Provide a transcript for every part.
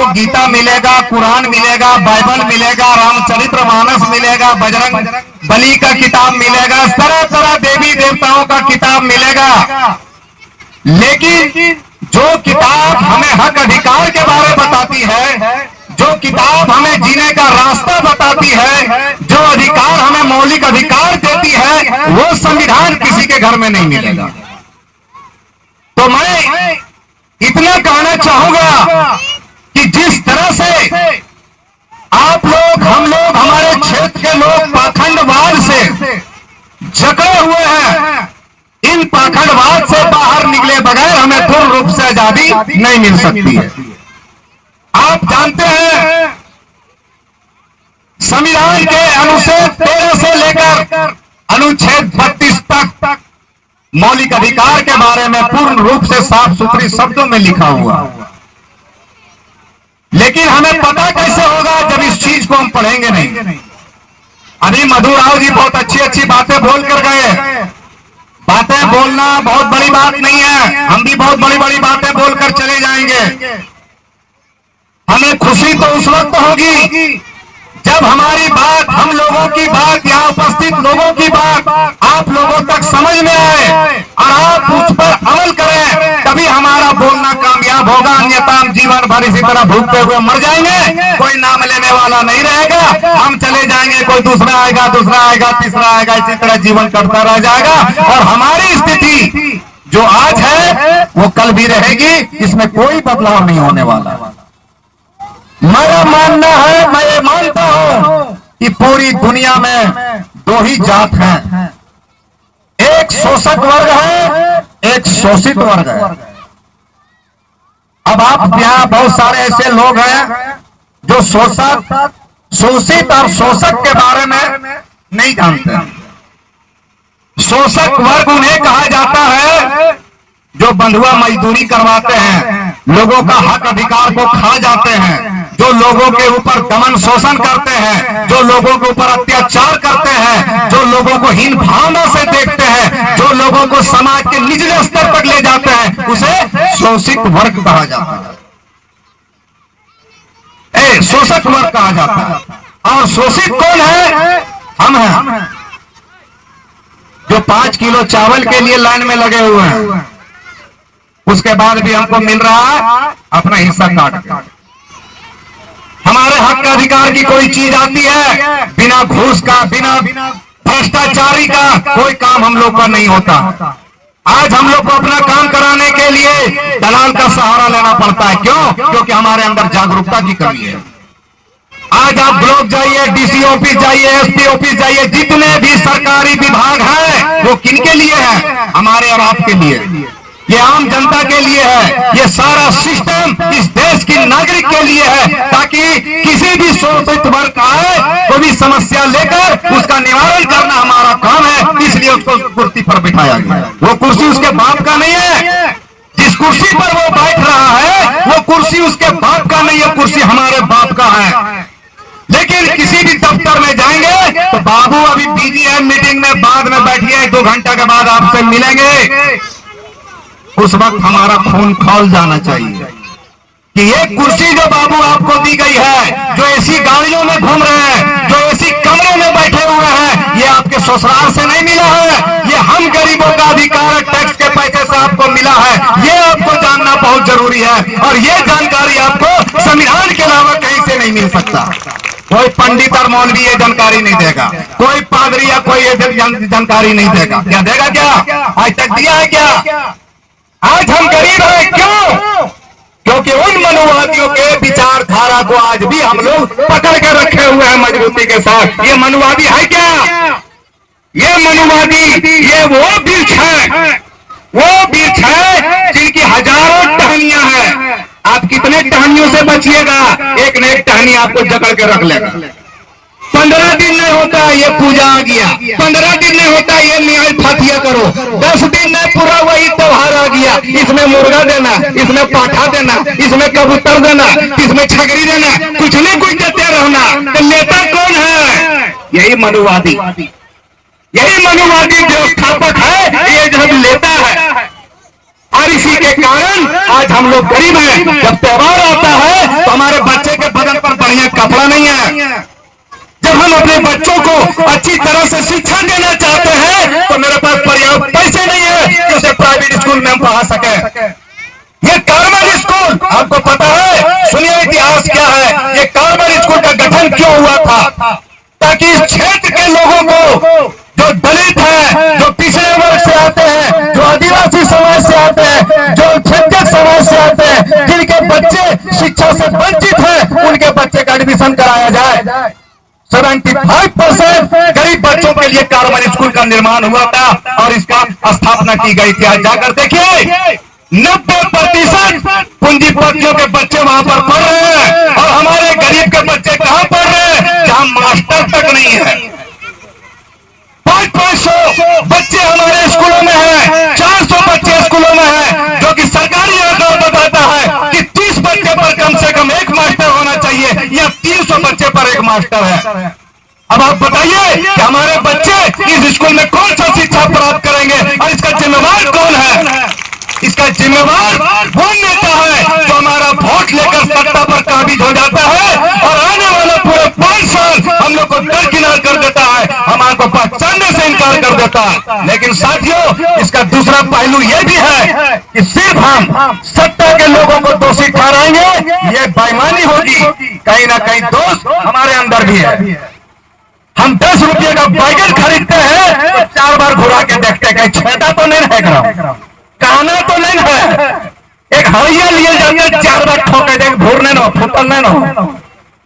आपको गीता मिलेगा, कुरान मिलेगा, बाइबल मिलेगा, रामचरितमानस मिलेगा, बजरंग बली का किताब मिलेगा, तरह तरह देवी देवताओं का किताब मिलेगा। लेकिन जो किताब हमें हक अधिकार के बारे में बताती है, जो किताब हमें जीने का रास्ता बताती है, जो अधिकार हमें मौलिक अधिकार देती है, वो संविधान किसी के घर में नहीं मिलेगा। तो मैं इतना कहना चाहूंगा कि जिस तरह से आप लोग, हम लोग, हमारे क्षेत्र के लोग पाखंडवाद से जकड़े हुए हैं, इन पाखंडवाद से बाहर निकले बगैर हमें पूर्ण रूप से आजादी नहीं मिल सकती है। आप जानते हैं संविधान के अनुच्छेद 13 से लेकर अनुच्छेद 32 तक मौलिक अधिकार के बारे में पूर्ण रूप से साफ सुथरी शब्दों में लिखा हुआ। लेकिन हमें पता कैसे होगा जब इस चीज को हम पढ़ेंगे नहीं। अभी मधु राव जी बहुत अच्छी अच्छी बातें बोल कर गए। बातें बोलना बहुत बड़ी बात नहीं है, हम भी बहुत बड़ी बड़ी बातें बोलकर चले जाएंगे। हमें खुशी तो उस वक्त होगी जब हमारी बात, हम लोगों की बात, यहाँ उपस्थित लोगों की बात आप लोगों तक समझ में आए और आप उस पर अमल करें, तभी हमारा बोलना कामयाब होगा। अन्यथा हम जीवन भर इसी तरह भूखते हुए मर जाएंगे, कोई नाम लेने वाला नहीं रहेगा, हम चले जाएंगे, कोई दूसरा आएगा, तीसरा आएगा, इसी तरह जीवन कटता रह जाएगा। और हमारी स्थिति जो आज है वो कल भी रहेगी, इसमें कोई बदलाव नहीं होने वाला। मेरा मानना है, मैं ये मानता हूं कि पूरी दुनिया में दो ही जात हैं, एक शोषक वर्ग है, एक शोषित वर्ग है। अब आप यहाँ बहुत सारे ऐसे लोग हैं जो शोषित और शोषक के बारे में नहीं जानते। शोषक वर्ग उन्हें कहा जाता है जो बंधुआ मजदूरी करवाते हैं, लोगों का हक अधिकार को खा जाते हैं, जो लोगों के ऊपर दमन शोषण करते हैं, जो लोगों के ऊपर अत्याचार करते हैं, जो लोगों को हीन भावना से देखते हैं, जो लोगों को समाज के निचले स्तर पर ले जाते हैं, उसे शोषित वर्ग कहा जाता है, शोषक वर्ग कहा जाता है। और शोषित कौन है? हम हैं, जो 5 किलो चावल के लिए लाइन में लगे हुए हैं, उसके बाद भी हमको मिल रहा है अपना हिस्सा काट के। हमारे हक का अधिकार की कोई चीज आती है, बिना घूस का, बिना भ्रष्टाचारी का कोई काम हम लोग का नहीं होता। आज हम लोग को अपना काम कराने के लिए दलाल का सहारा लेना पड़ता है। क्यों? क्योंकि हमारे अंदर जागरूकता की कमी है। आज आप ब्लॉक जाइए, डीसी ऑफिस जाइए, एसपी ऑफिस जाइए, जितने भी सरकारी विभाग हैं वो किनके लिए है? हमारे और आपके लिए, ये आम जनता के लिए है। ये सारा सिस्टम इस देश की नागरिक के लिए है, ताकि किसी भी शोषित वर्ग आए तो भी समस्या लेकर उसका निवारण करना हमारा काम है। इसलिए उसको कुर्सी पर बिठाया गया। वो कुर्सी उसके बाप का नहीं है, जिस कुर्सी पर वो बैठ रहा है वो कुर्सी उसके बाप का नहीं है, कुर्सी हमारे बाप का है। लेकिन किसी भी दफ्तर में जाएंगे तो बाबू अभी बिजी है मीटिंग में, बाद में बैठिए, 2 घंटा के बाद आपसे मिलेंगे। उस वक्त हमारा खून खौल जाना चाहिए कि ये कुर्सी जो बाबू आपको दी गई है, जो ऐसी गाड़ियों में घूम रहे हैं, जो ऐसी कमरे में बैठे हुए हैं, ये आपके ससुराल से नहीं मिला है, ये हम गरीबों का अधिकार टैक्स के पैसे से आपको मिला है। ये आपको जानना बहुत जरूरी है और ये जानकारी आपको संविधान के अलावा कहीं से नहीं मिल सकता। कोई पंडित और मौलवी ये जानकारी नहीं देगा, कोई पादरी या कोई जानकारी नहीं देगा। क्या देगा? क्या आज तक दिया है? क्या आज हम गरीब हैं? क्यों? क्योंकि उन मनुवादियों के विचारधारा को आज भी हम लोग पकड़ के रखे हुए हैं मजबूती के साथ। ये मनुवादी है क्या? ये मनुवादी, ये वो वृक्ष है, वो वृक्ष है जिनकी हजारों टहनियां हैं। आप कितने टहनियों से बचिएगा, एक न एक टहनी आपको जकड़ के रख लेगा। 15 दिन नहीं होता ये पूजा आ गया, 15 दिन नहीं होता ये न्याय फातिया करो, 10 दिन नहीं पूरा वही त्योहार आ गया, इसमें मुर्गा देना, इसमें पाठा देना, इसमें कबूतर देना, इसमें छगरी देना, कुछ न कुछ देते रहना। तो नेता कौन है? यही मनुवादी, यही मनुवादी जो स्थापक है, ये जब लेता है। और इसी के कारण आज हम लोग गरीब हैं। जब त्योहार आता है तो हमारे तरह से शिक्षा देना चाहते हैं तो मेरे पास पर्याप्त पैसे नहीं है कि उसे प्राइवेट स्कूल में हम पढ़ा सके। ये कार्मल स्कूल आपको पता है, सुनिए इतिहास क्या है। ये कार्मल स्कूल का गठन क्यों हुआ था? ताकि इस क्षेत्र के लोगों को, जो दलित हैं, जो पिछड़े वर्ग से आते हैं, जो आदिवासी समाज से आते हैं, जो अल्पसंख्यक समाज से आते हैं, जिनके बच्चे शिक्षा से वंचित हैं, उनके बच्चे का एडमिशन कराया जाए। 75% गरीब बच्चों के लिए कार्मल स्कूल का निर्माण हुआ था और इसका स्थापना की गई थी। आज जाकर देखिए 90% पूंजीपतियों के बच्चे वहां पर पढ़ रहे हैं और हमारे गरीब के बच्चे कहां पढ़ रहे हैं? जहां मास्टर तक नहीं है। 500 बच्चे हमारे स्कूलों में हैं, 400 बच्चे स्कूलों में हैं, जो कि सरकारी आंकड़ा बताता है कि 30 बच्चे पर कम से कम एक मास्टर होना चाहिए, या 300 बच्चे पर एक मास्टर है। अब आप बताइए कि हमारे बच्चे इस स्कूल में कौन सा शिक्षा प्राप्त करेंगे और इसका जिम्मेवार कौन है? इसका जिम्मेवार वो नेता है जो हमारा वोट लेकर सत्ता पर काबिज हो जाता है और आने वाले पूरे 5 साल हम लोग को दरकिनार कर देता है, हमारे को पहचानने से इनकार कर देता है। लेकिन साथियों, इसका दूसरा पहलू ये भी है कि सिर्फ हम सत्ता के लोगों को दोषी ठहराएंगे, ये बेईमानी होगी। कहीं ना कहीं दोष हमारे अंदर भी है। हम 10 रुपये का बैगन खरीदते हैं तो 4 बार घुरा के देखते हैं कहीं छेदा तो नहीं है, कहना तो नहीं है। एक हड़िया लिए जाते 4 बार ठोके देख भूरने नो फुटलने नो।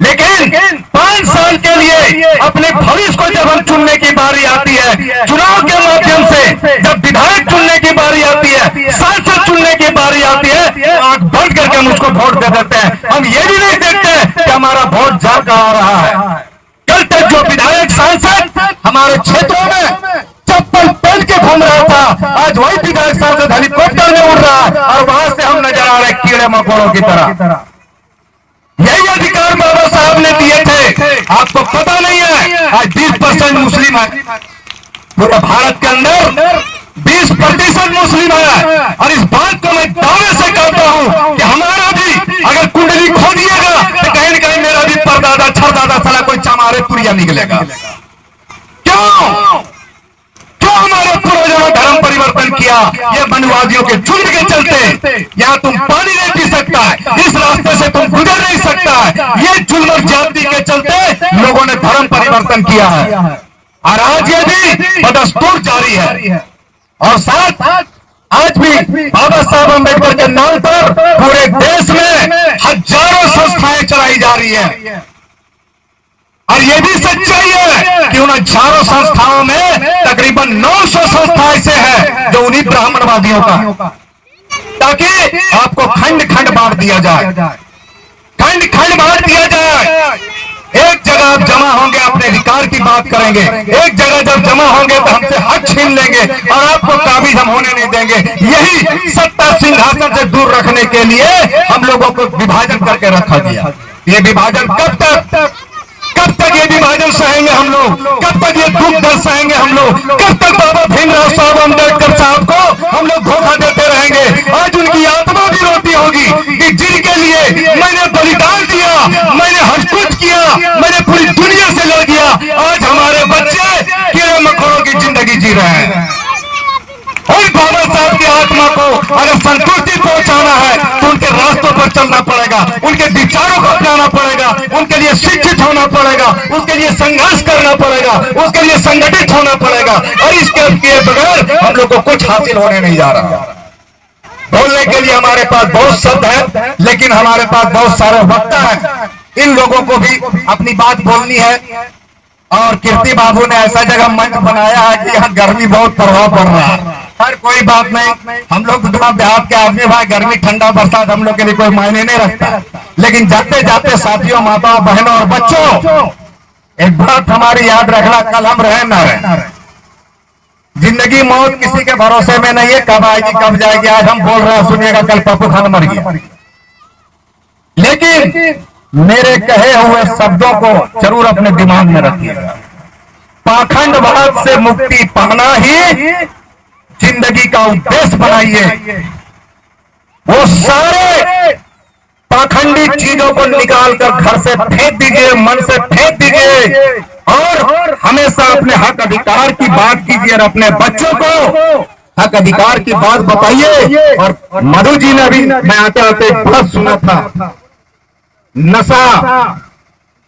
लेकिन 5 साल के लिए अपने भविष्य को जब हम चुनने की बारी आती है, चुनाव के माध्यम से जब विधायक चुनने की बारी आती है, सांसद चुनने की बारी आती है, आंख बंद करके हम उसको वोट दे देते हैं। हम ये भी नहीं देखते कि हमारा वोट जा कहां आ रहा है। कल तक जो विधायक सांसद हमारे क्षेत्रों में चप्पल पहन के घूम रहा था, आज वही विधायक सांसद हेलीकॉप्टर में उड़ रहा है और वहां से हम नजर आ रहे कीड़े मकोड़ों की तरह। यही अधिकार बाबा साहब ने दिए थे, आपको पता नहीं है। आज 20% मुस्लिम है, पूरे भारत के अंदर 20% मुस्लिम है। और इस बात को मैं दावे से कहता हूं कि हमारा भी अगर कुंडली खो दिएगा तो कहीं न कहीं मेरा भी परदादा छरदादा साला कोई चमारे पुरिया निकलेगा। क्यों हमारे पूर्वजों ने धर्म परिवर्तन किया? ये वनवादियों के झुंड के चलते। यहाँ तुम पानी नहीं पी सकता है, इस रास्ते से तुम गुजर नहीं सकता है। ये जुल्म और ज्यादती के चलते लोगों ने धर्म परिवर्तन किया है और आज ये भी बदस्तूर जारी है। और साथ आज भी बाबा साहब अम्बेडकर के नाम पर पूरे देश में हजारों संस्थाएं चलाई जा रही है। और ये भी सच्चाई है कि उन हजारों संस्थाओं में तकरीबन 900 संस्थाएं ऐसे हैं जो उन्हीं ब्राह्मणवादियों का, ताकि आपको खंड खंड बांट दिया जाए, खंड खंड बांट दिया जाए। एक जगह आप जमा होंगे अपने अधिकार की बात करेंगे, एक जगह जब जमा होंगे तो हमसे हक छीन लेंगे और आपको काबिज हम होने नहीं देंगे। यही सत्ता सिंहासन से दूर रखने के लिए हम लोगों को विभाजन करके रखा गया। ये विभाजन कब तक ये विभाजन सहेंगे हम लोग? कब तक ये दुख दर्द सहेंगे हम लोग? कब तक बाबा भीमराव साहब अम्बेडकर साहब को हम लोग धोखा देते रहेंगे? आज उनकी आत्मा भी रोती होगी कि जिनके लिए मैंने बलिदान दिया, मैंने हर कुछ किया, मैंने पूरी दुनिया से लड़ गया, आज हमारे बच्चे कीड़े मकोड़ों की जिंदगी जी रहे हैं। और बाबा साहब की आत्मा को अगर संतुष्टि पहुंचाना है तो उनके रास्तों पर चलना पड़ेगा, उनके विचारों को अपनाना पड़ेगा, उनके लिए शिक्षित होना पड़ेगा, उसके लिए संघर्ष करना पड़ेगा, उसके लिए संगठित होना पड़ेगा। और इसके बगैर हम लोग को कुछ हासिल होने नहीं जा रहा। बोलने के लिए हमारे पास बहुत शब्द है, लेकिन हमारे पास बहुत सारे वक्ता है। इन लोगों को भी अपनी बात बोलनी है। और कीर्ति बाबू ने ऐसा जगह मंच बनाया है कि यहाँ गर्मी बहुत प्रभाव पड़ रहा है। हर कोई बात नहीं, हम लोग देहात के आदमी भाई, गर्मी ठंडा बरसात हम लोग के लिए कोई मायने नहीं रखता। लेकिन जाते जाते साथियों, माताओं, बहनों और बच्चों, एक बात हमारी याद रखना, कल हम रहे न रहे, जिंदगी मौत किसी के भरोसे में नहीं है, कब आएगी कब जाएगी। आज हम बोल रहे हैं, सुनिएगा, कल पप्पू खान मर गया। लेकिन मेरे कहे हुए शब्दों को जरूर अपने दिमाग में रखिएगा। पाखंडवाद से मुक्ति पाना ही जिंदगी का उद्देश्य बनाइए। वो सारे पाखंडी चीजों को निकालकर घर से फेंक दीजिए, मन से फेंक दीजिए और हमेशा अपने हक अधिकार की बात कीजिए और अपने बच्चों को हक अधिकार की बात बताइए। और मधु जी ने भी, मैं आते आते एक बात सुना था, नशा,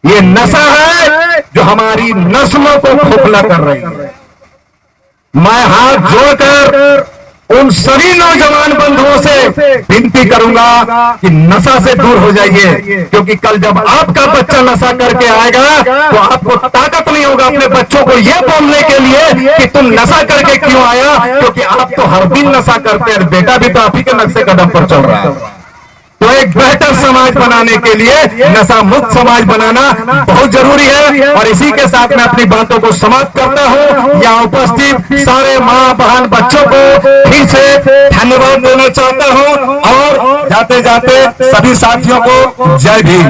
ये नशा है जो हमारी नस्लों को खोखला कर रही है। मैं हाथ जोड़कर उन सभी नौजवान बंधुओं से विनती करूंगा कि नशा से दूर हो जाइए, क्योंकि कल जब आपका बच्चा नशा करके आएगा तो आपको ताकत नहीं होगा अपने बच्चों को यह बोलने के लिए कि तुम नशा करके क्यों आया, क्योंकि आप तो हर दिन नशा करते हैं, बेटा भी तो आप ही के नक्शे कदम पर चल रहा है। तो एक बेहतर समाज बनाने के लिए नशा मुक्त समाज बनाना बहुत जरूरी है। और इसी के साथ मैं अपनी बातों को समाप्त करता हूं। यहाँ उपस्थित सारे मां बहन बच्चों को फिर से धन्यवाद देना चाहता हूं और जाते जाते सभी साथियों को जय भीम।